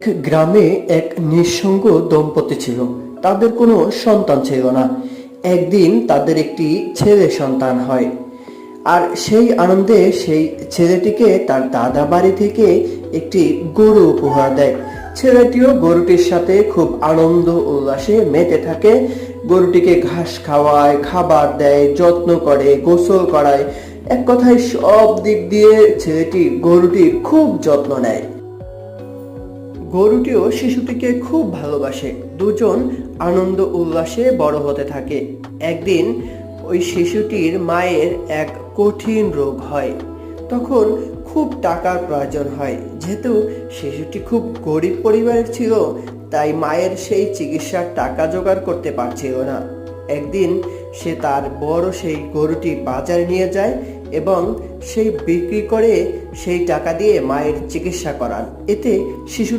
গ্রামে এক নিঃসঙ্গ দম্পতি ছিল। তাদের কোনো সন্তান ছিল না। একদিন তাদের একটি ছেলে সন্তান হয়। আর সেই আনন্দে সেই ছেলেটিকে তার দাদা বাড়ি থেকে একটি গরু উপহার দেয়। ছেলেটিও গরুটির সাথে খুব আনন্দ উল্লাসে মেতে থাকে। গরুটিকে ঘাস খাওয়ায়, খাবার দেয়, যত্ন করে, গোসল করায়। এক কথায় সব দিক দিয়ে ছেলেটি গরুটির খুব যত্ন নেয়। গরুটিও শিশুটিকে খুব ভালোবাসে। দুজন আনন্দ উল্লাসে বড় হতে থাকে। একদিন ওই শিশুটির মায়ের এক কঠিন রোগ হয়। তখন খুব টাকার প্রয়োজন হয়। যেহেতু শিশুটি খুব গরিব পরিবারের ছিল, তাই মায়ের সেই চিকিৎসার টাকা জোগাড় করতে পারছিল না। একদিন সে তার বড় সেই গরুটি বাজারে নিয়ে যায় এবং সেই বিক্রি করে সেই টাকা দিয়ে মায়ের চিকিৎসা করান। এতে শিশু